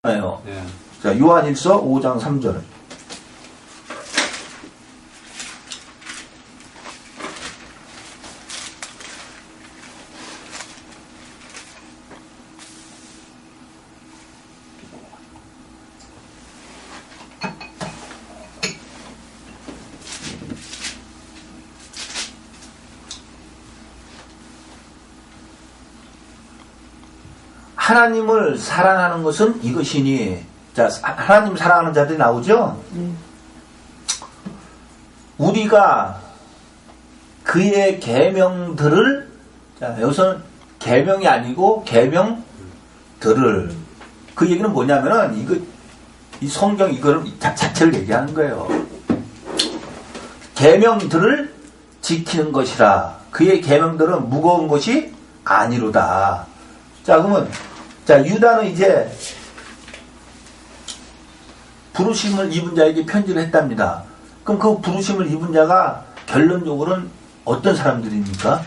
요. 예. 자, 요한일서 5장 3절. 하나님을 사랑하는 것은 이것이니. 자, 하나님 사랑하는 자들이 나오죠? 우리가 그의 계명들을, 자, 여기서는 계명이 아니고 계명들을, 그 얘기는 뭐냐면은 이 성경 이거를 자체를 얘기하는 거예요. 계명들을 지키는 것이라. 그의 계명들은 무거운 것이 아니로다. 자, 그러면 자, 유다는 이제 부르심을 입은 자에게 편지를 했답니다. 그럼 그 부르심을 입은 자가 결론적으로는 어떤 사람들입니까?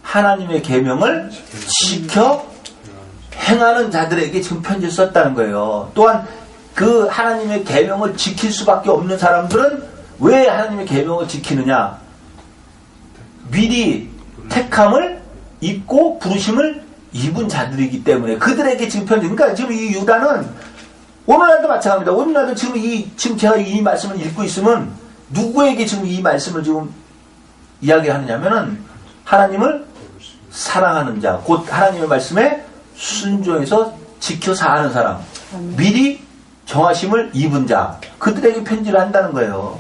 하나님의 계명을 지켜 행하는 자들에게 지금 편지를 썼다는 거예요. 또한 그 하나님의 계명을 지킬 수밖에 없는 사람들은 왜 하나님의 계명을 지키느냐? 미리 택함을 입고 부르심을 입은 자들이기 때문에 그들에게 지금 편지. 그러니까 지금 이 유다는 오늘날도 마찬가지입니다. 오늘날도 지금 제가 이 말씀을 읽고 있으면 누구에게 지금 이 말씀을 지금 이야기하느냐면은 하나님을 사랑하는 자, 곧 하나님의 말씀에 순종해서 지켜 사는 사람, 미리 정하심을 입은 자, 그들에게 편지를 한다는 거예요.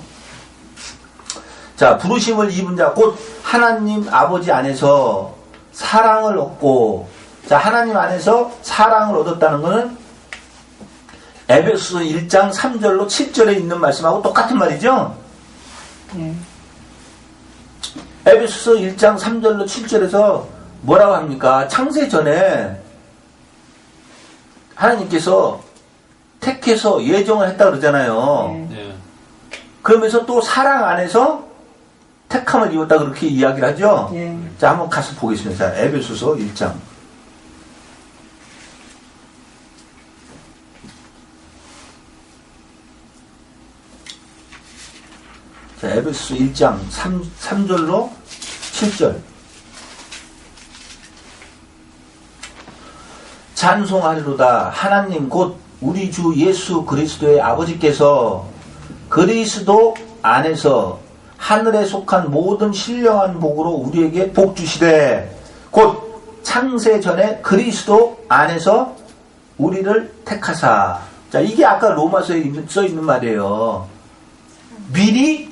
자, 부르심을 입은 자, 곧 하나님 아버지 안에서 사랑을 얻고, 자, 하나님 안에서 사랑을 얻었다는 것은 에베소서 1장 3절로 7절에 있는 말씀하고 똑같은 말이죠? 에베소서 1장 3절로 7절에서 뭐라고 합니까? 창세 전에 하나님께서 택해서 예정을 했다 그러잖아요. 그러면서 또 사랑 안에서 택함을 입었다 그렇게 이야기를 하죠? 자, 한번 가서 보겠습니다. 자, 에베소서 1장. 자, 에베소서 1장 3절로 7절. 찬송하리로다. 하나님 곧 우리 주 예수 그리스도의 아버지께서 그리스도 안에서 하늘에 속한 모든 신령한 복으로 우리에게 복 주시되, 곧 창세 전에 그리스도 안에서 우리를 택하사. 자, 이게 아까 로마서에 써 있는 말이에요. 미리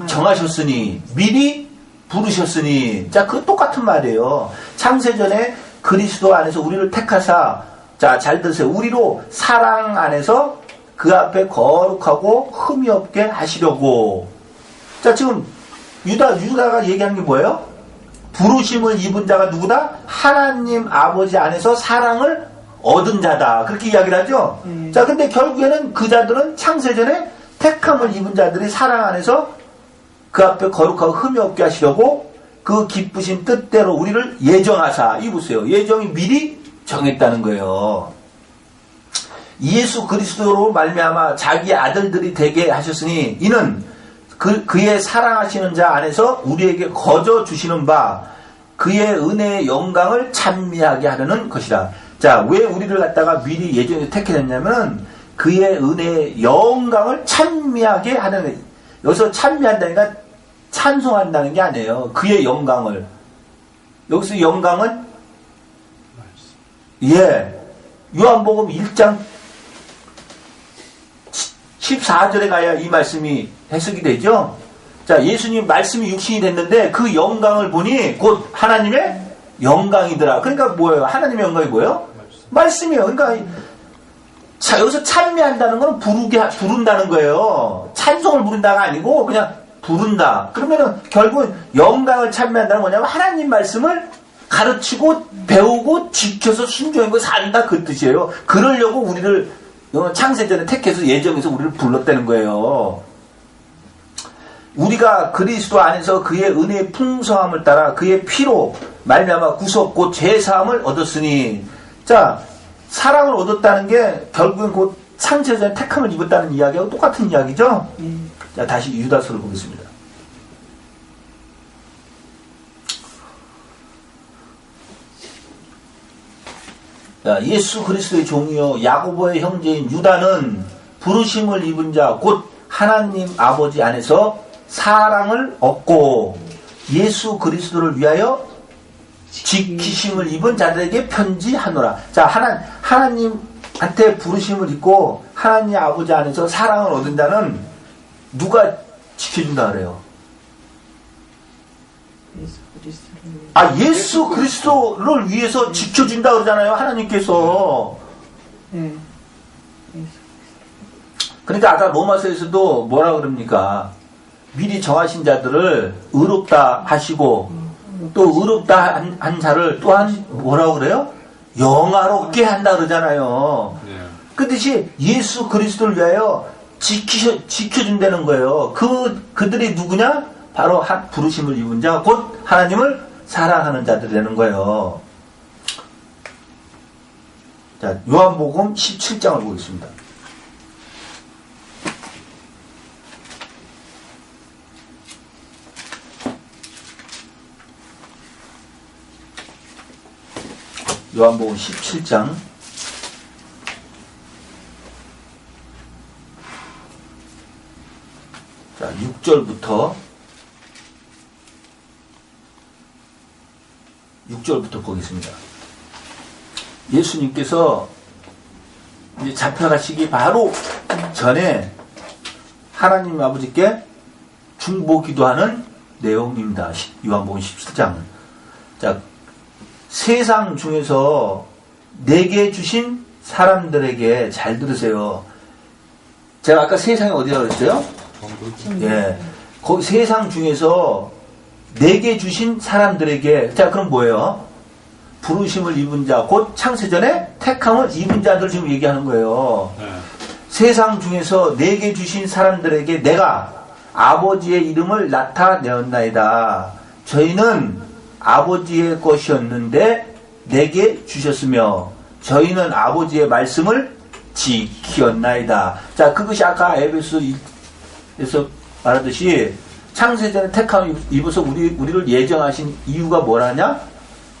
정하셨으니, 미리 부르셨으니. 자, 그 똑같은 말이에요. 창세 전에 그리스도 안에서 우리를 택하사. 자, 잘 들으세요. 우리로 사랑 안에서 그 앞에 거룩하고 흠이 없게 하시려고. 자, 지금 유다가 얘기하는 게 뭐예요? 부르심을 입은 자가 누구다? 하나님 아버지 안에서 사랑을 얻은 자다. 그렇게 이야기를 하죠? 자, 근데 결국에는 그 자들은 창세전에 택함을 입은 자들이 사랑 안에서 그 앞에 거룩하고 흠이 없게 하시려고 그 기쁘신 뜻대로 우리를 예정하사. 이 보세요. 예정이 미리 정했다는 거예요. 예수 그리스도로 말미암아 자기의 아들들이 되게 하셨으니 이는 그의 사랑하시는 자 안에서 우리에게 거저 주시는 바 그의 은혜의 영광을 찬미하게 하려는 것이라. 자, 왜 우리를 갖다가 미리 예정에 택했냐면 그의 은혜의 영광을 찬미하게 하는. 여기서 찬미한다니까 찬송한다는 게 아니에요. 그의 영광을. 여기서 영광은 요한복음 1장 14절에 가야 이 말씀이 해석이 되죠. 자, 예수님 말씀이 육신이 됐는데 그 영광을 보니 곧 하나님의 영광이더라. 그러니까 뭐예요? 하나님의 영광이 뭐예요? 말씀이에요. 그러니까 자, 여기서 찬미한다는 건 부른다는 거예요. 찬송을 부른다가 아니고 그냥 부른다. 그러면은 결국은 영광을 찬미한다는 뭐냐면 하나님 말씀을 가르치고 배우고 지켜서 순종하고 산다, 그 뜻이에요. 그러려고 우리를 창세전에 택해서 예정해서 우리를 불렀다는 거예요. 우리가 그리스도 안에서 그의 은혜의 풍성함을 따라 그의 피로 말미암아 구속 곧 죄사함을 얻었으니. 자, 사랑을 얻었다는 게 결국엔 곧 창세전에 택함을 입었다는 이야기하고 똑같은 이야기죠. 자, 다시 유다서를 보겠습니다. 자, 예수 그리스도의 종이요 야고보의 형제인 유다는 부르심을 입은 자 곧 하나님 아버지 안에서 사랑을 얻고 예수 그리스도를 위하여 지키심을 입은 자들에게 편지하노라. 자, 하나님한테 부르심을 입고 하나님 아버지 안에서 사랑을 얻은 자는 누가 지켜준다 그래요? 예수 그리스도를 위해서 지켜준다 그러잖아요, 하나님께서. 그러니까 아까 로마서에서도 뭐라 그럽니까? 미리 정하신 자들을 의롭다 하시고 또 의롭다 한 자를 또한 뭐라고 그래요? 영화롭게 한다 그러잖아요. 그 뜻이 예수 그리스도를 위하여 지켜준다는 거예요. 그들이 누구냐? 바로 부르심을 입은 자, 곧 하나님을 사랑하는 자들이 되는 거예요. 자, 요한복음 17장을 보겠습니다. 요한복음 17장 자 6절부터 보겠습니다. 예수님께서 이제 잡혀가시기 바로 전에 하나님 아버지께 중보 기도하는 내용입니다. 요한복음 17장. 자, 세상 중에서 내게 주신 사람들에게 잘 들으세요. 제가 아까 세상이 어디라고 그랬어요? 예. 거기 세상 중에서 내게 주신 사람들에게, 자, 그럼 뭐예요? 부르심을 입은 자, 곧 창세전에 택함을 입은 자들 지금 얘기하는 거예요. 세상 중에서 내게 주신 사람들에게 내가 아버지의 이름을 나타내었나이다. 저희는 아버지의 것이었는데 내게 주셨으며 저희는 아버지의 말씀을 지키었나이다. 자, 그것이 아까 에베소에서 말하듯이 창세전에 택함을 입어서 우리를 예정하신 이유가 뭐라냐?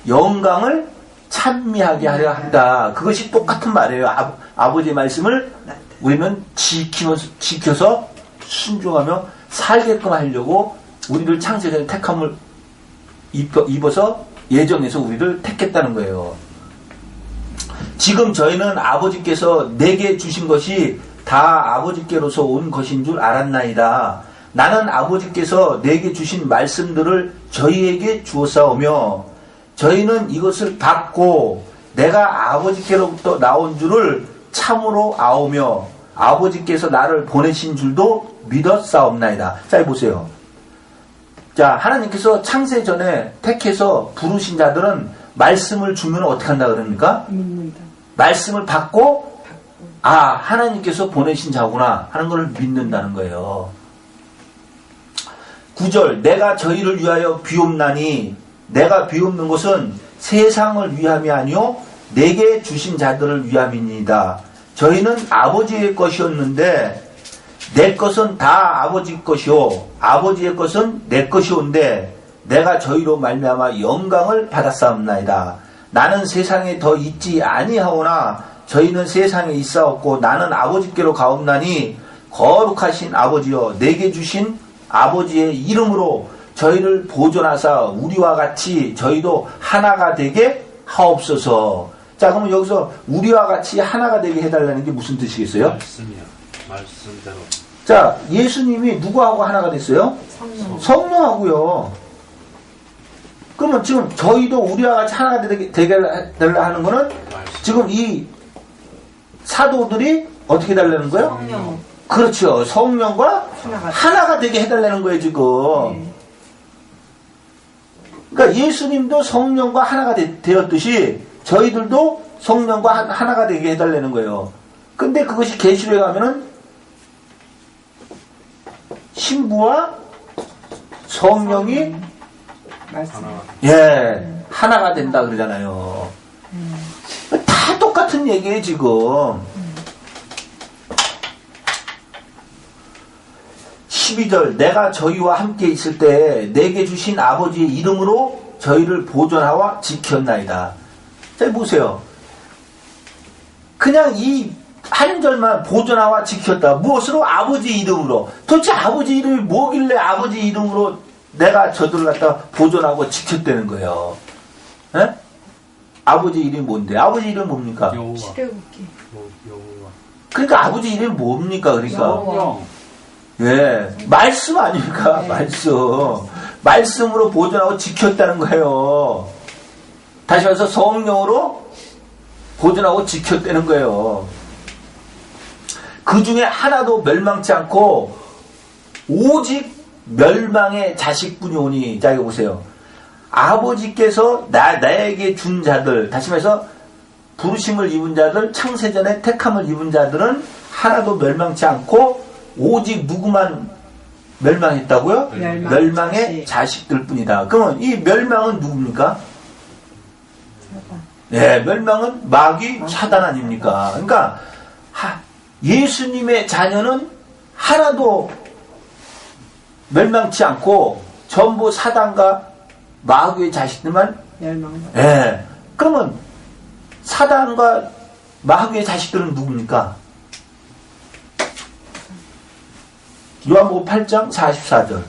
영광을 찬미하게 하려 한다. 그것이 똑같은 말이에요. 아버지의 말씀을 우리는 지켜서 순종하며 살게끔 하려고 우리를 창세전에 택함을 입어서 예정해서 우리를 택했다는 거예요. 지금 저희는 아버지께서 내게 주신 것이 다 아버지께로서 온 것인 줄 알았나이다. 나는 아버지께서 내게 주신 말씀들을 저희에게 주었사오며 저희는 이것을 받고 내가 아버지께로부터 나온 줄을 참으로 아오며 아버지께서 나를 보내신 줄도 믿었사옵나이다. 자, 보세요. 자, 하나님께서 창세 전에 택해서 부르신 자들은 말씀을 주면 어떻게 한다 그럽니까? 말씀을 받고 하나님께서 보내신 자구나 하는 걸 믿는다는 거예요. 9절 내가 저희를 위하여 비옵나니 내가 비옵는 것은 세상을 위함이 아니요 내게 주신 자들을 위함이니이다. 저희는 아버지의 것이었는데 내 것은 다 아버지 것이요 아버지의 것은 내 것이온데 내가 저희로 말미암아 영광을 받았사옵나이다. 나는 세상에 더 있지 아니하오나 저희는 세상에 있사옵고 나는 아버지께로 가옵나니 거룩하신 아버지여 내게 주신 아버지의 이름으로 저희를 보존하사 우리와 같이 저희도 하나가 되게 하옵소서. 자, 그러면 여기서 우리와 같이 하나가 되게 해달라는 게 무슨 뜻이겠어요? 말씀이요. 말씀대로. 자, 예수님이 누구하고 하나가 됐어요? 성령하고요. 그러면 지금 저희도 우리와 같이 하나가 되게 달라 하는 거는 지금 이 사도들이 어떻게 달라는 거예요? 성령. 그렇죠. 성령과 하나가 되게 해달라는 거예요, 지금. 그러니까 예수님도 성령과 하나가 되었듯이 저희들도 성령과 하나가 되게 해달라는 거예요. 근데 그것이 계시록에 가면은 신부와 성령이 하나가 된다 그러잖아요. 다 똑같아요. 똑같은 얘기예요, 지금. 12절, 내가 저희와 함께 있을 때 내게 주신 아버지의 이름으로 저희를 보존하와 지켰나이다. 자, 보세요. 그냥 이 한 절만 보존하와 지켰다. 무엇으로? 아버지 이름으로. 도대체 아버지 이름이 뭐길래 아버지 이름으로 내가 저들을 갖다 보존하고 지켰다는 거예요. 에? 아버지 이름이 뭔데? 아버지 이름이 뭡니까? 여호와. 시대국기. 여호와. 그러니까 아버지 이름이 뭡니까? 그러니까. 여호와. 예. 말씀 아닙니까? 네. 말씀으로 보존하고 지켰다는 거예요. 다시 말해서 성령으로 보존하고 지켰다는 거예요. 그 중에 하나도 멸망치 않고 오직 멸망의 자식뿐이 오니. 자, 이거 보세요. 아버지께서 나에게 준 자들, 다시 말해서 부르심을 입은 자들, 창세전에 택함을 입은 자들은 하나도 멸망치 않고 오직 누구만 멸망했다고요? 멸망의 자식들 뿐이다. 그러면 이 멸망은 누굽니까? 네, 멸망은 마귀 사단 아닙니까? 그러니까 예수님의 자녀는 하나도 멸망치 않고 전부 사단과 마귀의 자식들만 멸망. 예. 그러면 사단과 마귀의 자식들은 누굽니까? 요한복음 8장 44절.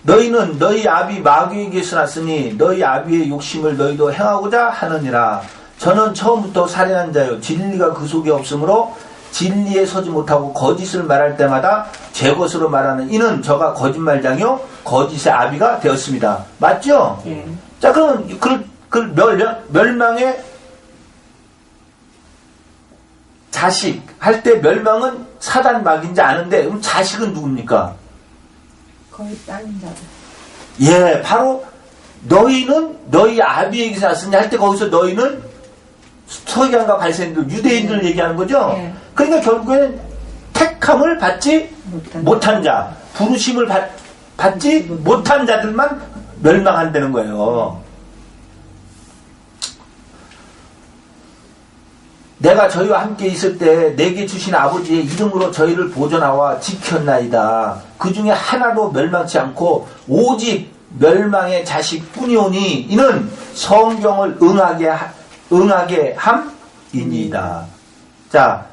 너희는 너희 아비 마귀에게서 났으니 너희 아비의 욕심을 너희도 행하고자 하느니라. 저는 처음부터 살인한 자요 진리가 그 속에 없으므로 진리에 서지 못하고 거짓을 말할 때마다 제 것으로 말하는 이는 저가 거짓말장이요 거짓의 아비가 되었습니다. 맞죠? 예. 자, 그러면 멸망의 자식 할 때 멸망은 사단 마귀인지 아는데 그럼 자식은 누굽니까? 거의 딸린 자들. 예, 바로 너희는 너희 아비에게서 났으니 할 때 거기서 너희는 서기관과 바리새인들 유대인들을 얘기하는 거죠. 예. 그러니까 결국에는 택함을 받지 못한 자, 부르심을 받지 못한 자들만 멸망한다는 거예요. 내가 저희와 함께 있을 때 내게 주신 아버지의 이름으로 저희를 보존하와 지켰나이다. 그 중에 하나도 멸망치 않고 오직 멸망의 자식뿐이오니 이는 성경을 응하게 함이니이다. 자,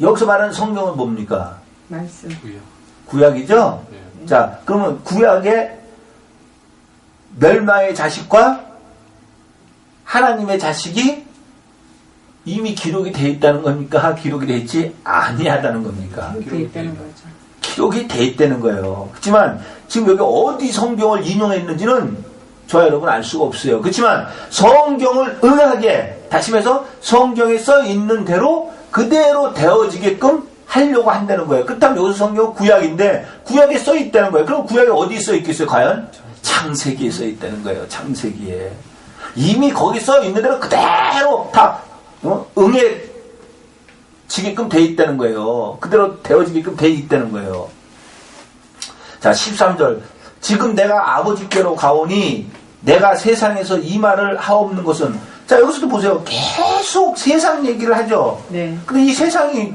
여기서 말하는 성경은 뭡니까? 말씀. 구약이죠? 네. 자, 그러면 구약의 멸망의 자식과 하나님의 자식이 이미 기록이 되어 있다는 겁니까? 기록이 되어 있지 아니하다는 겁니까? 그렇게 있다는 거죠. 기록이 되어 있다는 거예요. 그렇지만 지금 여기 어디 성경을 인용했는지는 저와 여러분 알 수가 없어요. 그렇지만 성경을 응하게, 다시 말해서 성경에 써 있는 대로 그대로 되어지게끔 하려고 한다는 거예요. 그렇다면 여기서 성경은 구약인데 구약에 써 있다는 거예요. 그럼 구약에 어디 써 있겠어요? 과연? 창세기에 써 있다는 거예요. 창세기에. 이미 거기 써 있는 대로 그대로 다 응해지게끔 돼 있다는 거예요. 그대로 되어지게끔 돼 있다는 거예요. 자, 13절. 지금 내가 아버지께로 가오니 내가 세상에서 이 말을 하옵는 것은, 자, 여기서도 보세요. 계속 세상 얘기를 하죠. 네. 근데 이 세상이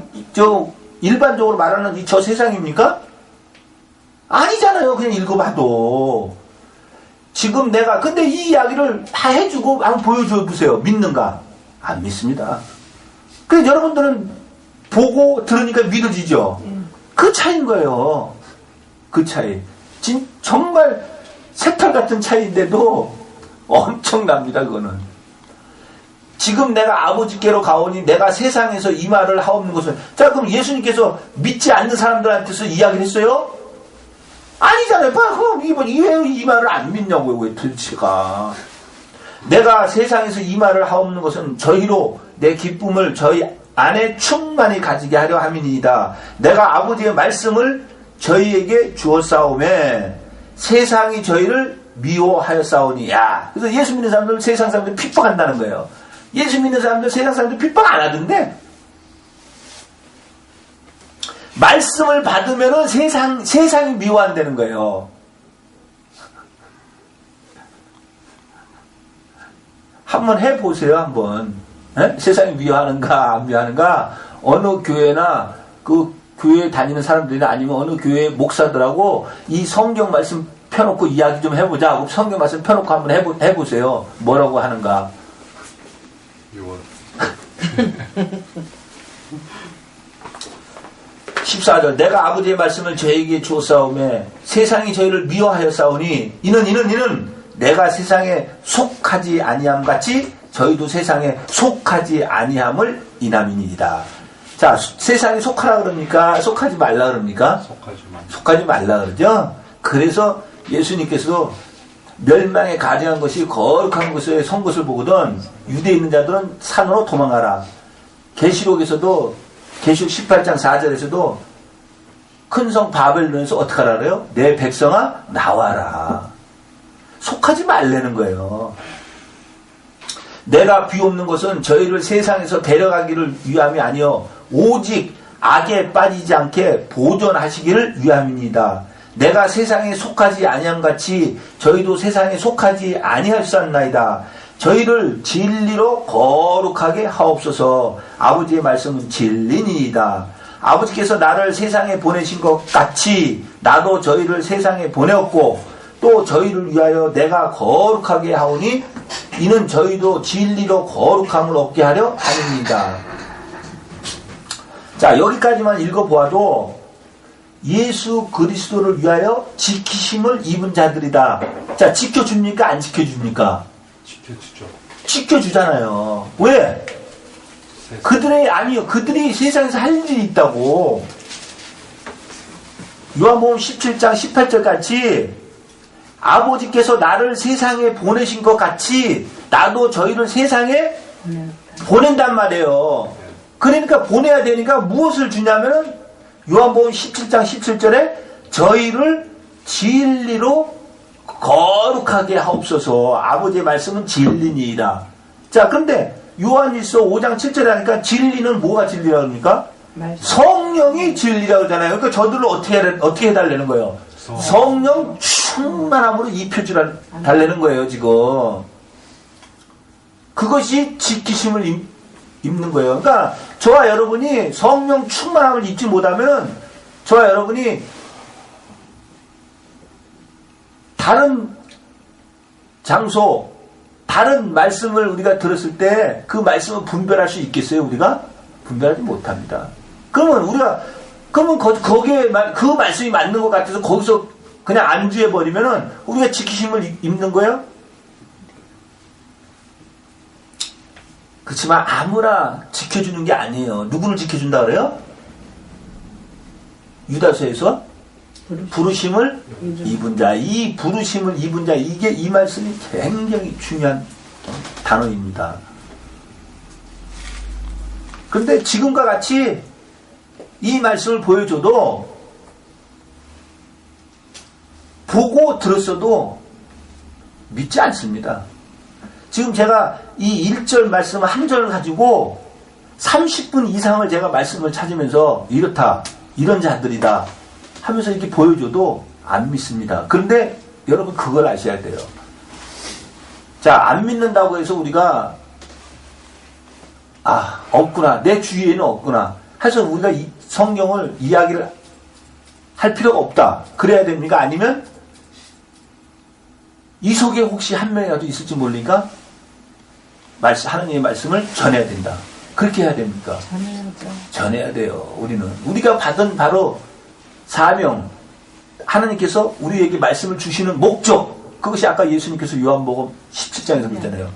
일반적으로 말하는 저 세상입니까? 아니잖아요. 그냥 읽어봐도. 지금 내가, 근데 이 이야기를 다 해주고 한번 보여줘 보세요. 믿는가? 안 믿습니다. 그래서 여러분들은 보고 들으니까 믿어지죠? 그 차이인 거예요. 그 차이. 정말 새털 같은 차이인데도 엄청납니다, 그거는. 지금 내가 아버지께로 가오니 내가 세상에서 이 말을 하옵는 것은, 자, 그럼 예수님께서 믿지 않는 사람들한테서 이야기를 했어요? 아니잖아요. 그럼 왜 이 말을 안 믿냐고요, 왜 도대체가. 내가 세상에서 이 말을 하옵는 것은 저희로 내 기쁨을 저희 안에 충만히 가지게 하려 함이니이다. 내가 아버지의 말씀을 저희에게 주었사오매 세상이 저희를 미워하였사오니. 야, 그래서 예수 믿는 사람들 세상 사람들 핍박한다는 거예요. 예수 믿는 사람들 세상 사람들 핍박 안 하던데, 말씀을 받으면은 세상이 미워한다는 거예요. 한번 해보세요, 한번. 예? 세상이 미워하는가, 안 미워하는가, 어느 교회나 그 교회 다니는 사람들이나 아니면 어느 교회 목사들하고 이 성경 말씀 펴놓고 이야기 좀 해보자 하고 성경 말씀 펴놓고 한번 해보세요. 뭐라고 하는가. 6월. 14절 내가 아버지의 말씀을 저에게 주었사오매 세상이 저희를 미워하였사오니 이는 내가 세상에 속하지 아니함 같이 저희도 세상에 속하지 아니함을 인함이니이다. 자, 세상에 속하라 그럽니까? 속하지 말라 그럽니까? 속하지 말라 그러죠? 그래서 예수님께서도 멸망에 가증한 것이 거룩한 것에 선 것을 보거든 유대에 있는 자들은 산으로 도망가라. 계시록에서도 계시록 18장 4절에서도 큰 성 바벨론에서 어떻게 하라 그래요? 내 백성아 나와라. 속하지 말라는 거예요. 내가 비옵는 것은 저희를 세상에서 데려가기를 위함이 아니요 오직 악에 빠지지 않게 보존하시기를 위함입니다. 내가 세상에 속하지 아니함같이 저희도 세상에 속하지 아니하였사나이다. 저희를 진리로 거룩하게 하옵소서. 아버지의 말씀은 진리니이다. 아버지께서 나를 세상에 보내신 것 같이 나도 저희를 세상에 보내었고 또 저희를 위하여 내가 거룩하게 하오니 이는 저희도 진리로 거룩함을 얻게 하려 함입니다. 자, 여기까지만 읽어보아도 예수 그리스도를 위하여 지키심을 입은 자들이다. 자, 지켜줍니까? 안 지켜줍니까? 지켜주죠. 지켜주잖아요. 왜? 그들이 세상에서 할 일이 있다고. 요한복음 17장 18절 같이 아버지께서 나를 세상에 보내신 것 같이 나도 저희를 세상에 보낸단 말이에요. 그러니까 보내야 되니까 무엇을 주냐면은 요한복음 17장 17절에 저희를 진리로 거룩하게 하옵소서. 아버지의 말씀은 진리니이다. 자, 그런데 요한일서 5장 7절에 하니까 진리는 뭐가 진리라고 합니까? 성령이 진리라고 하잖아요. 그러니까 저들을 어떻게 해달라는 거예요? 성령 충만함으로 입혀달라는 거예요, 지금. 그것이 지키심을 입는 거예요. 그러니까 저와 여러분이 성령 충만함을 입지 못하면 저와 여러분이 다른 장소, 다른 말씀을 우리가 들었을 때 그 말씀을 분별할 수 있겠어요? 우리가? 분별하지 못합니다. 그러면 거기에 그 말씀이 맞는 것 같아서 거기서 그냥 안주해버리면은 우리가 지키심을 입는 거예요? 그렇지만 아무나 지켜주는 게 아니에요. 누구를 지켜준다 그래요? 유다서에서 부르심을 입은 자. 이 부르심을 입은 자, 이 말씀이 굉장히 중요한 단어입니다. 그런데 지금과 같이 이 말씀을 보여줘도 보고 들었어도 믿지 않습니다. 지금 제가 이 1절 말씀 한 절을 가지고 30분 이상을 제가 말씀을 찾으면서 이렇다, 이런 자들이다 하면서 이렇게 보여줘도 안 믿습니다. 그런데 여러분 그걸 아셔야 돼요. 자, 안 믿는다고 해서 우리가 없구나, 내 주위에는 없구나 해서 우리가 이 성경을 이야기를 할 필요가 없다 그래야 됩니까? 아니면 이 속에 혹시 한 명이라도 있을지 모르니까 하느님의 말씀을 전해야 된다. 그렇게 해야 됩니까? 전해야 돼요. 우리가 받은 바로 사명, 하나님께서 우리에게 말씀을 주시는 목적, 그것이 아까 예수님께서 요한복음 17장에서 그랬잖아요.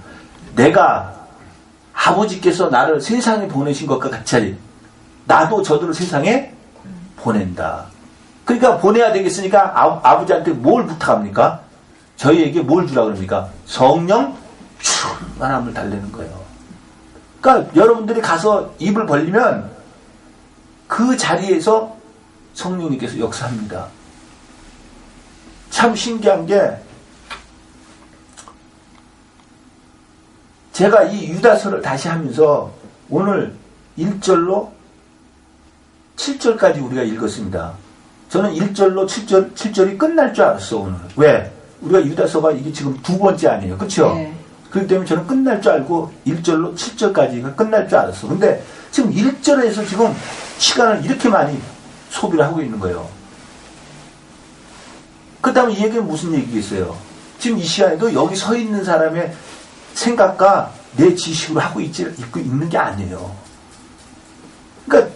내가 아버지께서 나를 세상에 보내신 것과 같이 나도 저들을 세상에 보낸다. 그러니까 보내야 되겠으니까 아버지한테 뭘 부탁합니까? 저희에게 뭘 주라고 그럽니까? 성령 충만함을 달래는 거예요. 그러니까 여러분들이 가서 입을 벌리면 그 자리에서 성령님께서 역사합니다. 참 신기한 게 제가 이 유다서를 다시 하면서 오늘 1절로 7절까지 우리가 읽었습니다. 저는 1절로 7절이 끝날 줄 알았어, 오늘. 왜? 우리가 유다서가 이게 지금 두 번째 아니에요. 그쵸? 네. 그렇기 때문에 저는 끝날 줄 알고 1절로 7절까지가 끝날 줄 알았어. 근데 지금 1절에서 지금 시간을 이렇게 많이 소비를 하고 있는 거예요. 그 다음에 이 얘기는 무슨 얘기겠어요? 지금 이 시간에도 여기 서 있는 사람의 생각과 내 지식으로 하고 있는 게 아니에요. 그러니까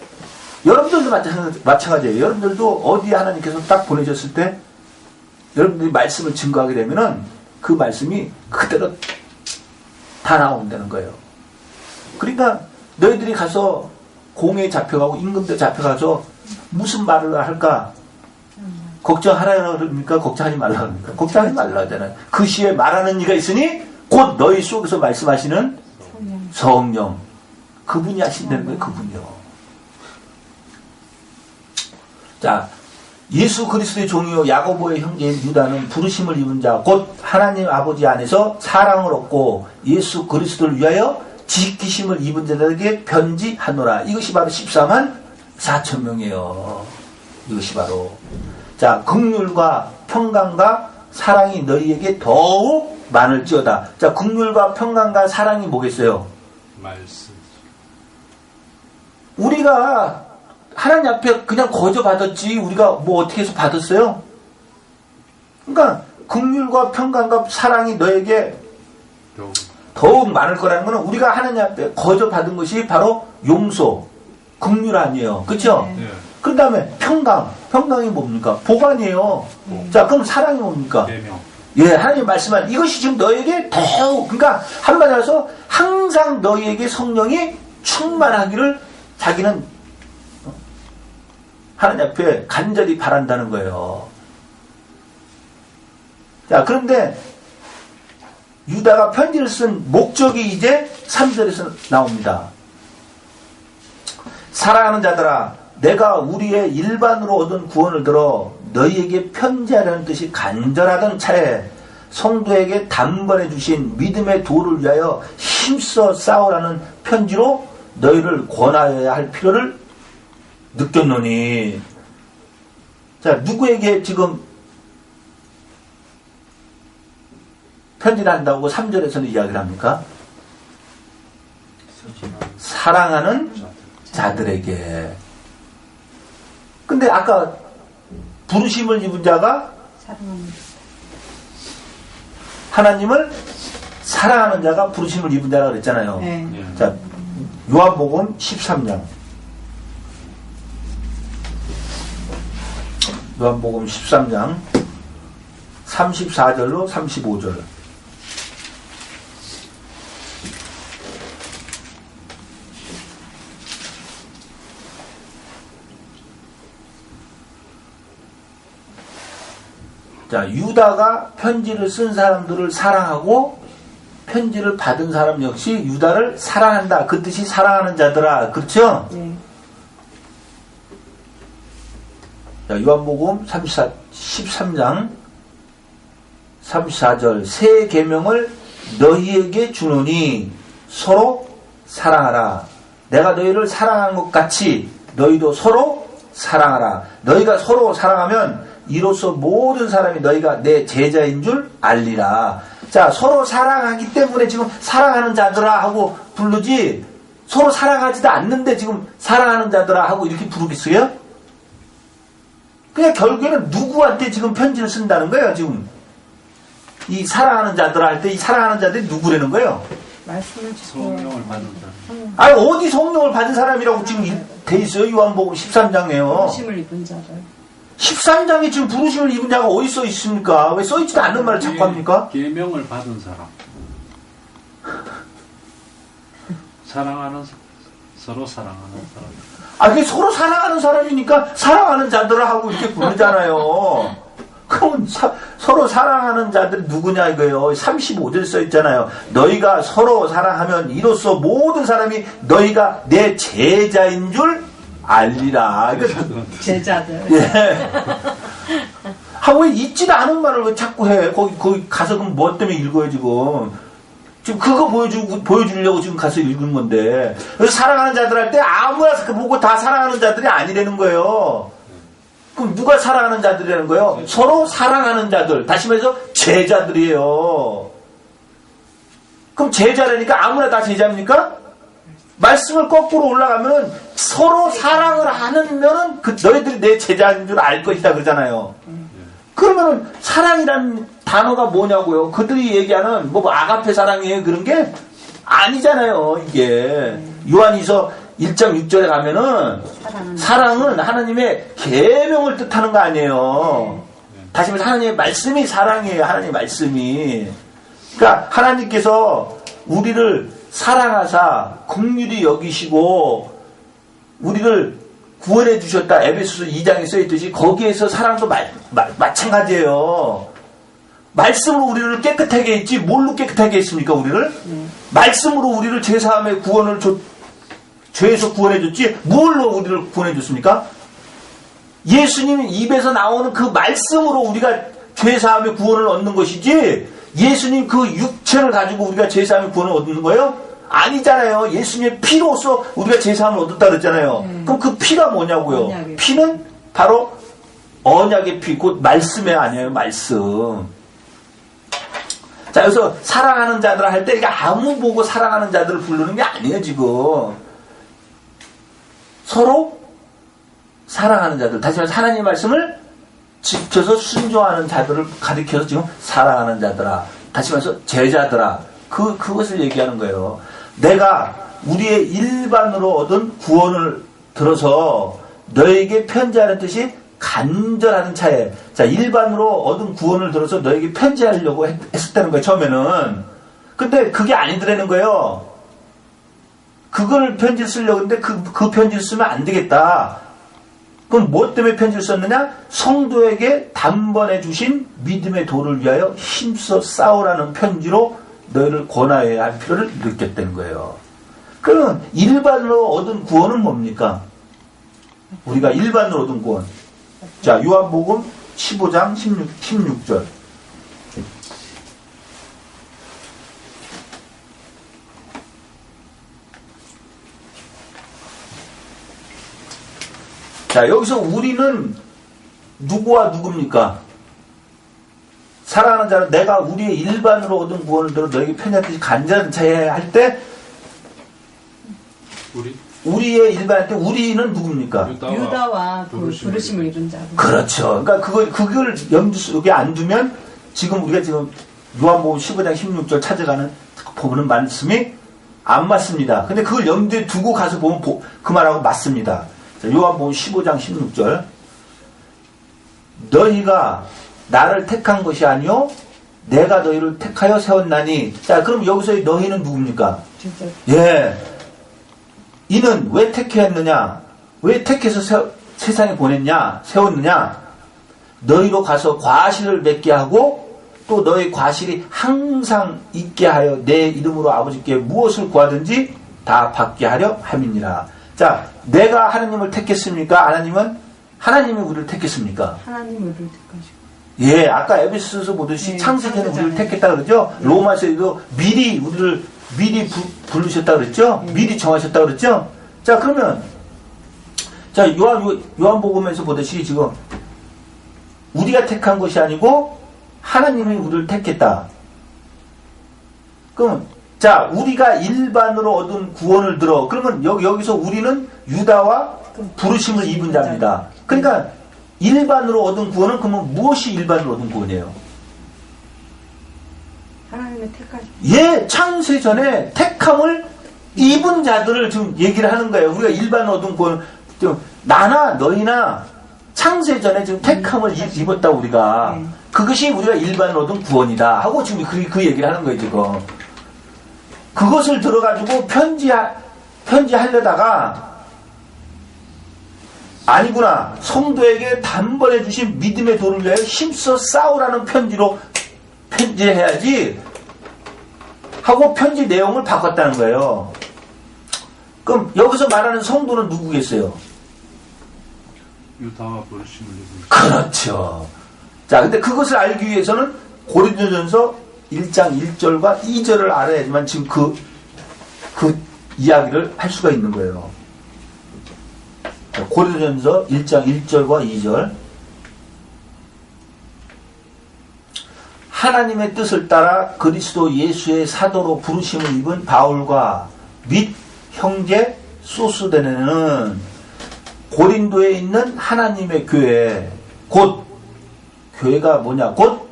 여러분들도 마찬가지예요. 여러분들도 어디에 하나님께서 딱 보내셨을 때 여러분들이 말씀을 증거하게 되면은 그 말씀이 그대로 다 나온다는 거예요. 그러니까 너희들이 가서 공에 잡혀가고 임금대 잡혀가서 무슨 말을 할까? 걱정하라 그럽니까? 걱정하지 말라 그럽니까? 걱정하지 말라 하잖아요. 그 시에 말하는 이가 있으니 곧 너희 속에서 말씀하시는 성령. 그분이 하신다는 거예요. 그분이요. 자, 예수 그리스도의 종이요 야고보의 형제인 유다는 부르심을 입은 자 곧 하나님 아버지 안에서 사랑을 얻고 예수 그리스도를 위하여 지키심을 입은 자들에게 편지하노라. 이것이 바로 14만 4천 명이에요. 이것이 바로 자, 긍휼과 평강과 사랑이 너희에게 더욱 많을지어다. 자, 긍휼과 평강과 사랑이 뭐겠어요? 말씀. 우리가 하나님 앞에 그냥 거저 받았지 우리가 뭐 어떻게 해서 받았어요? 그러니까 긍휼과 평강과 사랑이 너에게 더욱 많을 거라는 것은 우리가 하나님 앞에 거저 받은 것이 바로 용서, 긍휼 아니에요. 그렇죠? 네. 그 다음에 평강이 뭡니까? 보관이에요. 자, 그럼 사랑이 뭡니까? 계명. 예, 하나님 말씀한 이것이 지금 너에게 더욱, 그러니까 한마디로 해서 항상 너희에게 성령이 충만하기를 자기는 하나님 앞에 간절히 바란다는 거예요. 자, 그런데 유다가 편지를 쓴 목적이 이제 3절에서 나옵니다. 사랑하는 자들아, 내가 우리의 일반으로 얻은 구원을 들어 너희에게 편지하려는 뜻이 간절하던 차에 성도에게 단번에 주신 믿음의 도를 위하여 힘써 싸우라는 편지로 너희를 권하여야 할 필요를 느꼈노니. 자, 누구에게 지금 편지를 한다고 3절에서는 이야기를 합니까? 사랑하는 자들에게. 근데 아까 부르심을 입은 자가 사랑합니다. 하나님을 사랑하는 자가 부르심을 입은 자라고 그랬잖아요. 네. 예. 자, 요한복음 13장. 요한복음 13장 34절로 35절. 자, 유다가 편지를 쓴 사람들을 사랑하고 편지를 받은 사람 역시 유다를 사랑한다. 그 뜻이 사랑하는 자들아. 그렇죠? 네. 자, 요한복음 13장 34절. 새 계명을 너희에게 주노니 서로 사랑하라. 내가 너희를 사랑한 것 같이 너희도 서로 사랑하라. 너희가 서로 사랑하면 이로써 모든 사람이 너희가 내 제자인 줄 알리라. 자, 서로 사랑하기 때문에 지금 사랑하는 자들아 하고 부르지, 서로 사랑하지도 않는데 지금 사랑하는 자들아 하고 이렇게 부르겠어요? 그냥 결국에는 누구한테 지금 편지를 쓴다는 거예요, 지금. 이 사랑하는 자들아 할 때 이 사랑하는 자들이 누구라는 거예요? 말씀을 듣고 성령을 받은 사람. 아니, 어디 성령을 받은 사람이라고 지금 돼 있어요, 요한복음 13장에요. 부르심을 입은 자들. 13장에 지금 부르심을 입은 자가 어디 써 있습니까? 왜 써 있지도 않는 말을 자꾸 합니까? 계명을 받은 사람. 서로 사랑하는 사람. 아, 그게 서로 사랑하는 사람이니까 사랑하는 자들아 하고 이렇게 부르잖아요. 그럼 서로 사랑하는 자들이 누구냐 이거예요. 35절 써 있잖아요. 너희가 서로 사랑하면 이로써 모든 사람이 너희가 내 제자인 줄 알리라. 제자들. 예. 하고 왜 있지도 않은 말을 왜 자꾸 해? 거기 가서 그럼 뭐 때문에 읽어요, 지금? 지금 그거 보여주려고 지금 가서 읽은 건데. 그래서 사랑하는 자들 할 때 아무나 보고 다 사랑하는 자들이 아니라는 거예요. 그럼 누가 사랑하는 자들이라는 거예요? 서로 사랑하는 자들. 다시 말해서 제자들이에요. 그럼 제자라니까 아무나 다 제자입니까? 말씀을 거꾸로 올라가면 서로 사랑을 하면은 너희들이 내 제자인 줄 알 것이다 그러잖아요. 그러면은 사랑이라는 단어가 뭐냐고요? 그들이 얘기하는 뭐 아가페 사랑이에요 그런 게 아니잖아요. 이게 요한이서 1장 6절에 가면은 사랑은 하나님의 계명을 뜻하는 거 아니에요. 다시 말해서 하나님의 말씀이 사랑이에요. 하나님의 말씀이. 그러니까 하나님께서 우리를 사랑하사 긍휼히 여기시고 우리를 구원해 주셨다. 에베소서 2장에 써있듯이 거기에서 사랑도 마찬가지예요. 말씀으로 우리를 깨끗하게 했지 뭘로 깨끗하게 했습니까? 우리를? 말씀으로 우리를 죄사함의 구원을 죄에서 구원해 줬지 뭘로 우리를 구원해 줬습니까? 예수님 입에서 나오는 그 말씀으로 우리가 죄사함의 구원을 얻는 것이지 예수님 그 육체를 가지고 우리가 죄사함의 구원을 얻는 거예요? 아니잖아요. 예수님의 피로서 우리가 죄사함을 얻었다 그랬잖아요. 그럼 그 피가 뭐냐고요? 언약의 피는 바로 언약의 피, 곧 말씀이 아니에요. 말씀. 자, 여기서 사랑하는 자들 할 때 이게 아무 보고 사랑하는 자들을 부르는 게 아니에요. 지금 서로 사랑하는 자들, 다시 말해서 하나님의 말씀을 지켜서 순종하는 자들을 가리켜서 지금 사랑하는 자들아, 다시 말해서 제자들아, 그것을 얘기하는 거예요. 내가 우리의 일반으로 얻은 구원을 들어서 너에게 편지하는 뜻이 간절하는 차에, 자, 일반으로 얻은 구원을 들어서 너에게 편지하려고 했었다는 거예요, 처음에는. 근데 그게 아니더라는 거예요. 그걸 편지를 쓰려고 했는데 그 편지를 쓰면 안 되겠다. 그럼 뭐 때문에 편지를 썼느냐? 성도에게 단번에 주신 믿음의 도를 위하여 힘써 싸우라는 편지로 너희를 권하여야 할 필요를 느꼈다는 거예요. 그러면 일반으로 얻은 구원은 뭡니까? 우리가 일반으로 얻은 구원. 자, 요한복음 15장 16절. 자, 여기서 우리는 누구와 누굽니까? 사랑하는 자는 내가 우리의 일반으로 얻은 구원을 들어 너에게 편지하듯이 간절한 차에 할 때 우리의 일반할 때 우리는 누굽니까? 유다와 그 부르심을 입은 자들. 그렇죠. 그러니까 그걸 염두에 안 두면 지금 우리가 지금 요한복음 15장 16절 찾아가는 보는 말씀이 안 맞습니다. 근데 그걸 염두에 두고 가서 보면 그 말하고 맞습니다. 자, 요한복음 15장 16절. 너희가 나를 택한 것이 아니요 내가 너희를 택하여 세웠나니. 자, 그럼 여기서의 너희는 누굽니까? 진짜. 예. 이는 왜 택했느냐? 왜 택해서 세상에 보냈냐? 세웠느냐? 너희로 가서 과실을 맺게 하고 또 너희 과실이 항상 있게 하여 내 이름으로 아버지께 무엇을 구하든지 다 받게 하려 함이니라. 자, 내가 하나님을 택했습니까? 하나님이 우리를 택했습니까? 하나님 우리를 택하시고. 예, 아까 에베소서 보듯이 창세전에 우리를 택했다 그러죠? 로마서에도 미리 우리를 부르셨다 그랬죠? 미리 정하셨다 그랬죠? 자, 그러면 자, 요한복음에서 보듯이 지금 우리가 택한 것이 아니고 하나님이 우리를 택했다. 그럼 자, 우리가 일반으로 얻은 구원을 들어. 그러면 여기서 우리는 유다와 부르심을 입은 자입니다. 그러니까 일반으로 얻은 구원은 그러면 무엇이 일반으로 얻은 구원이에요? 하나님의 택하심. 예, 창세전에 택함을 입은 자들을 지금 얘기를 하는 거예요. 우리가 일반으로 얻은 구원, 나나 너희나 창세전에 지금 택함을 입었다 우리가. 그것이 우리가 일반으로 얻은 구원이다 하고 지금 그 얘기를 하는 거예요 지금. 그것을 들어가지고 편지하려다가 아니구나, 성도에게 단번에 주신 믿음의 도를 위하여 힘써 싸우라는 편지로 편지해야지 하고 편지 내용을 바꿨다는 거예요. 그럼 여기서 말하는 성도는 누구겠어요? 유다와 부르심을 입은. 그렇죠. 자, 근데 그것을 알기 위해서는 고린도전서 1장 1절과 2절을 알아야지만 지금 그 이야기를 할 수가 있는 거예요. 자, 고린도전서 1장 1절과 2절. 하나님의 뜻을 따라 그리스도 예수의 사도로 부르심을 입은 바울과 및 형제 소스데네는 고린도에 있는 하나님의 교회, 곧 교회가 뭐냐? 곧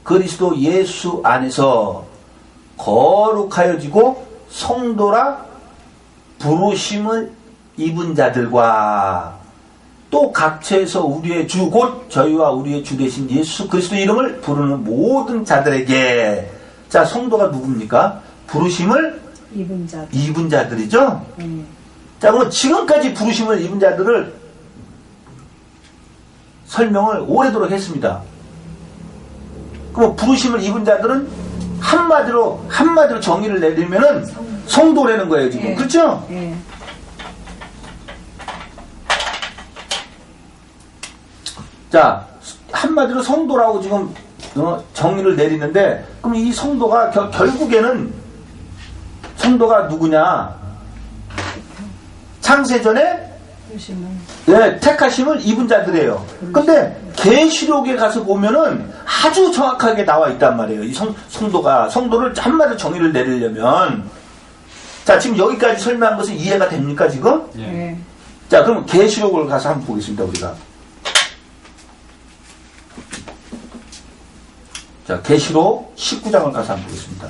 그리스도 예수 안에서 거룩하여지고 성도라 부르심을 입은 자들과 또 각처에서 우리의 주 곧 저희와 우리의 주 되신 예수 그리스도 이름을 부르는 모든 자들에게, 자, 성도가 누굽니까? 부르심을 입은 자들. 입은 자들이죠. 자, 그럼 지금까지 부르심을 입은 자들을 설명을 오래도록 했습니다. 그럼 부르심을 입은 자들은 한마디로 정의를 내리면은 성도라는 거예요, 지금. 예. 그렇죠? 예. 자, 한마디로 성도라고 지금 정의를 내리는데, 그럼 이 성도가 결국에는 성도가 누구냐? 창세전에 부르심을. 네, 택하심을 입은 자들이에요. 근데 계시록에 가서 보면은 아주 정확하게 나와 있단 말이에요. 이 성도를 한마디로 정의를 내리려면, 자, 지금 여기까지 설명한 것은 이해가 됩니까, 지금? 예. 예. 자, 그럼 계시록을 가서 한번 보겠습니다, 우리가. 자, 계시록 19장을 가서 한번 보겠습니다.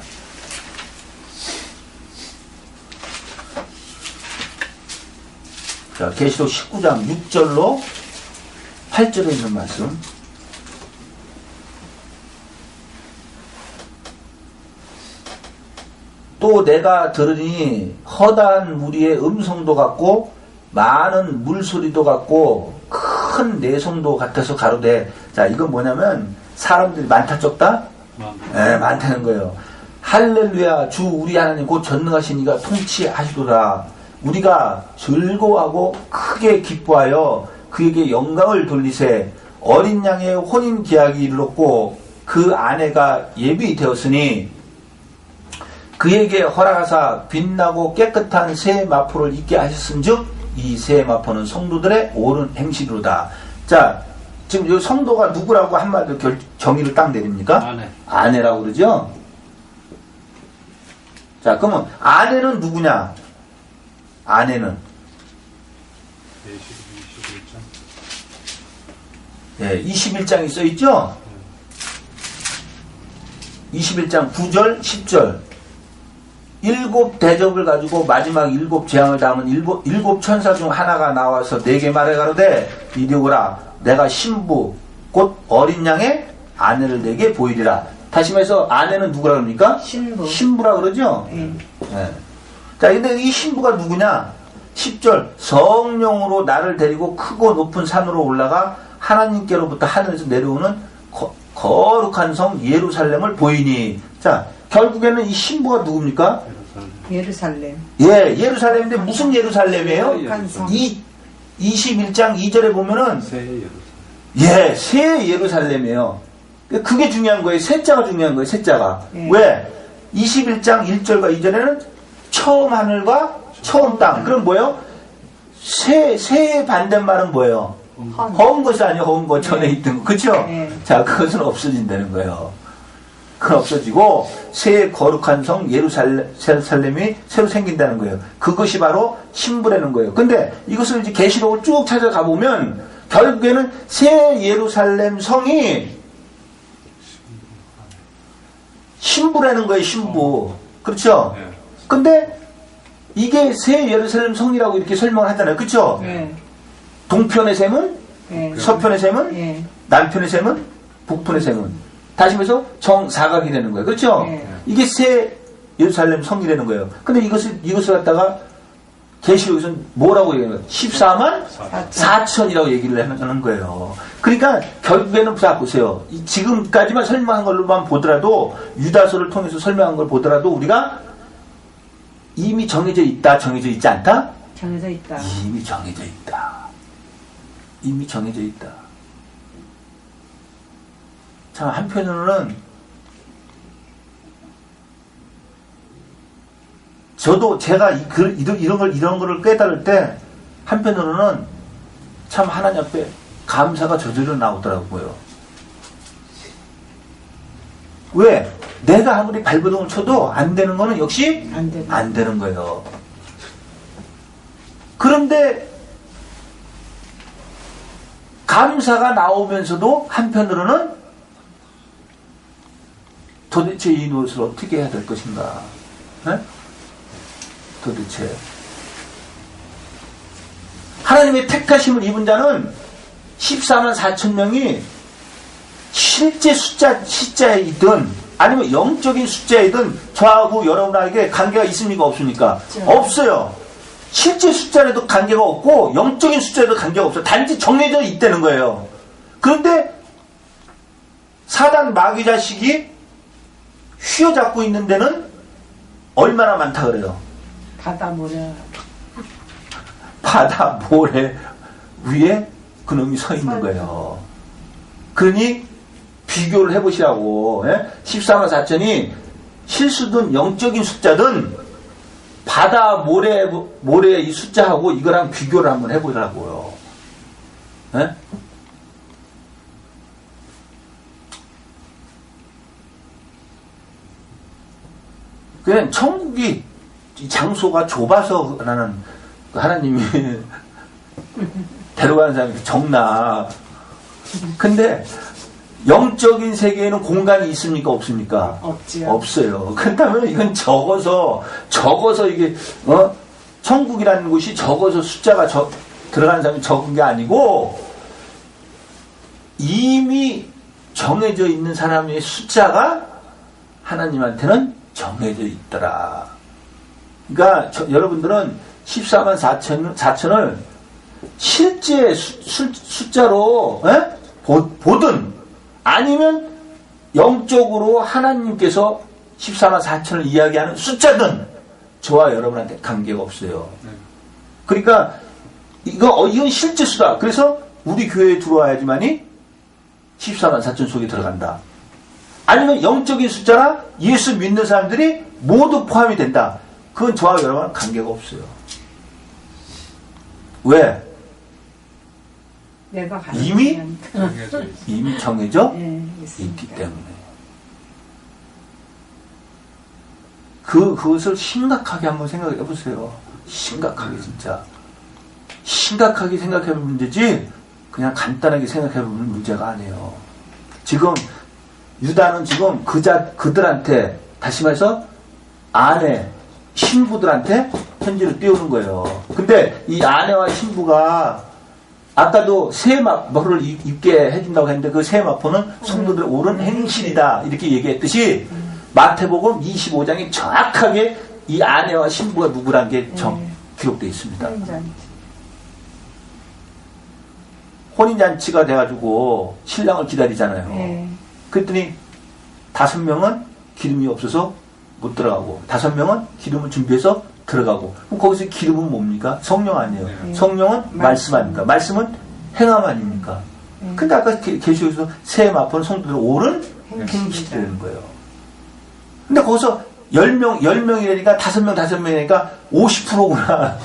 자, 계시록 19장 6절로 8절에 있는 말씀. 또 내가 들으니 허다한 무리의 음성도 같고 많은 물소리도 같고 큰 내성도 같아서 가로되, 자, 이건 뭐냐면 사람들이 많다 적다? 네, 많다는 거예요. 할렐루야, 주 우리 하나님 곧 전능하신 이가 통치하시도다. 우리가 즐거워하고 크게 기뻐하여 그에게 영광을 돌리세. 어린 양의 혼인 계약이 이르렀고 그 아내가 예비되었으니 그에게 허락하사 빛나고 깨끗한 새 마포를 입게 하셨은즉 이 새 마포는 성도들의 옳은 행실이로다. 자, 지금 이 성도가 누구라고 한마디로 정의를 딱 내립니까? 아내. 아내라고 그러죠? 자, 그러면 아내는 누구냐? 아내는 21장. 예, 21장이 써있죠? 21장 9절 10절 일곱 대접을 가지고 마지막 일곱 재앙을 담은 일곱 천사 중 하나가 나와서 내게 말해 가로되 이리 오라. 내가 신부 곧 어린 양의 아내를 내게 보이리라. 다시 말해서 아내는 누구라 그럽니까? 신부라 그러죠? 예. 네. 자, 근데 이 신부가 누구냐? 10절 성령으로 나를 데리고 크고 높은 산으로 올라가 하나님께로부터 하늘에서 내려오는 거룩한 성 예루살렘을 보이니. 자, 결국에는 이 신부가 누굽니까? 예루살렘. 예, 예루살렘인데 무슨 예루살렘이에요? 거룩한 성. 21장 2절에 보면은 새 예루살렘. 예, 새 예루살렘이에요. 그게 중요한 거예요. 새자가 중요한 거예요. 새자가. 예. 왜? 21장 1절과 2절에는 처음 하늘과 처음 땅. 그럼 뭐예요? 새의 반대말은 뭐예요? 허운 것이 아니에요. 허운 것 전에 있던 거. 그쵸? 예. 자, 그것은 없어진다는 거예요. 그건 없어지고 새 거룩한 성 예루살렘이 새로 생긴다는 거예요. 그것이 바로 신부라는 거예요. 근데 이것을 이제 계시록을 쭉 찾아가 보면 결국에는 새 예루살렘 성이 신부라는 거예요. 신부. 그렇죠? 예. 근데 이게 새 예루살렘 성이라고 이렇게 설명을 하잖아요. 그렇죠? 예. 동편의 셈은, 예. 서편의 셈은, 예. 남편의 셈은, 북편의 셈은. 다시 말해서 정사각이 되는 거예요. 그렇죠? 네. 이게 새 예루살렘 성이라는 거예요. 근데 이것을 갖다가 계시록에서는 뭐라고 얘기하는 거예요? 14만 4천이라고 얘기를 하는 거예요. 그러니까 결국에는 자 보세요. 지금까지만 설명한 걸로만 보더라도 유다서를 통해서 설명한 걸 보더라도 우리가 이미 정해져 있다, 정해져 있지 않다? 정해져 있다. 이미 정해져 있다. 이미 정해져 있다. 참 한편으로는 저도 제가 이런 거를 깨달을 때 한편으로는 참 하나님 앞에 감사가 저절로 나오더라고요. 왜? 내가 아무리 발버둥을 쳐도 안 되는 거는 역시 안 되는 안 되는 거예요. 그런데 감사가 나오면서도 한편으로는 도대체 이 노릇을 어떻게 해야 될 것인가? 네? 도대체 하나님의 택하심을 입은 자는 14만 4천 명이 실제 숫자이든 아니면 영적인 숫자이든 저하고 여러분에게 관계가 있습니까? 없습니까? 그렇죠. 없어요. 실제 숫자에도 관계가 없고 영적인 숫자에도 관계가 없어요. 단지 정해져 있다는 거예요. 그런데 사단 마귀 자식이 휘어잡고 있는 데는 얼마나 많다 그래요? 바다 모래 바다 모래 위에 그놈이 서 있는 거예요. 그러니 비교를 해보시라고. 14만 4천이 실수든 영적인 숫자든 바다 모래의 이 숫자하고 이거랑 비교를 한번 해보라고요. 예? 그냥 천국이 이 장소가 좁아서 나는 하나님이 데려가는 사람이 적나. 근데 영적인 세계에는 공간이 있습니까? 없습니까? 없지요. 없어요. 그렇다면 이건 적어서 이게 천국이라는 곳이 적어서 숫자가 들어가는 사람이 적은 게 아니고 이미 정해져 있는 사람의 숫자가 하나님한테는 정해져 있더라. 그러니까 여러분들은 14만 4천을 실제 숫자로 보든 아니면 영적으로 하나님께서 14만 4천을 이야기하는 숫자든 저와 여러분한테 관계가 없어요. 그러니까 이건 실제 수다. 그래서 우리 교회에 들어와야지만이 14만 4천 속에 들어간다. 아니면 영적인 숫자나 예수 믿는 사람들이 모두 포함이 된다. 그건 저와 여러분은 관계가 없어요. 왜? 내가 이미 정해져 있어. 이미 정해져 네, 있기 있습니다. 때문에 그것을 심각하게 한번 생각해 보세요. 심각하게 진짜 심각하게 생각해 보면 문제지 그냥 간단하게 생각해 보면 문제가 아니에요. 지금 유다는 지금 그들한테 다시 말해서 아내 신부들한테 편지를 띄우는 거예요. 근데 이 아내와 신부가 아까도 새 마포를 입게 해준다고 했는데 그 새 마포는 성도들의 옳은 행실이다 이렇게 얘기했듯이 마태복음 25장에 정확하게 이 아내와 신부가 누구란 게 기록되어 있습니다. 혼인잔치가 돼가지고 신랑을 기다리잖아요. 네. 그랬더니 5명은 기름이 없어서 못 들어가고 5명은 기름을 준비해서 들어가고 그럼 거기서 기름은 뭡니까? 성령 아니에요. 네. 성령은 말씀 아닙니까? 말씀은 행함 아닙니까? 근데 아까 계시록에서 새 마포는 성도들의 옳은 행실이라는 거예요. 근데 거기서 10명이라니까 5명이니까 50%구나.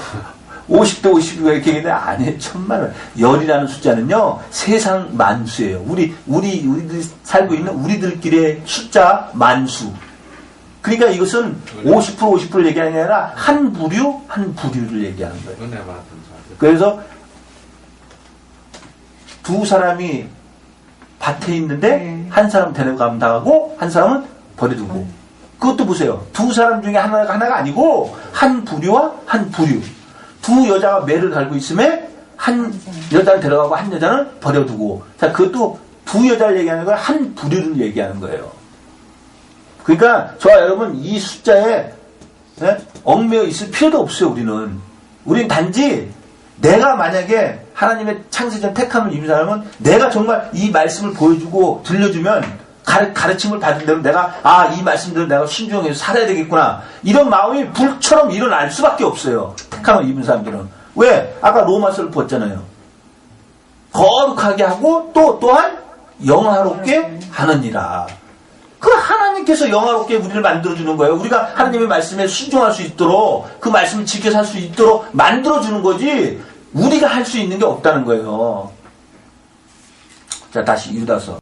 50대 50가 이렇게 얘기했는데 아니에요. 천만원. 열이라는 숫자는요, 세상 만수예요. 우리들이 살고 있는 우리들끼리의 숫자 만수. 그러니까 이것은 50%를 얘기하는 게 아니라 한 부류를 얘기하는 거예요. 은혜 받은 자들. 그래서 두 사람이 밭에 있는데 한 사람 데려가면 나가고 한 사람은 버려두고. 그것도 보세요. 두 사람 중에 하나가 아니고 한 부류와 한 부류. 두 여자가 매를 달고 있음에 한 여자는 데려가고 한 여자는 버려두고. 자, 그것도 두 여자를 얘기하는 걸 한 부류를 얘기하는 거예요. 그러니까 저와 여러분 이 숫자에 얽매여 있을 필요도 없어요. 우리는 단지 내가 만약에 하나님의 창세전 택함을 입은 사람은 내가 정말 이 말씀을 보여주고 들려주면 가르침을 받은 대로 내가 이 말씀대로 내가 순종해서 살아야 되겠구나 이런 마음이 불처럼 일어날 수밖에 없어요. 택함을 입은 사람들은. 왜? 아까 로마서를 봤잖아요. 거룩하게 하고 또한 영화롭게 하느니라. 그 하나님께서 영화롭게 우리를 만들어주는 거예요. 우리가 하나님의 말씀에 순종할 수 있도록 그 말씀을 지켜 살 수 있도록 만들어주는 거지 우리가 할 수 있는 게 없다는 거예요. 자, 다시 유다서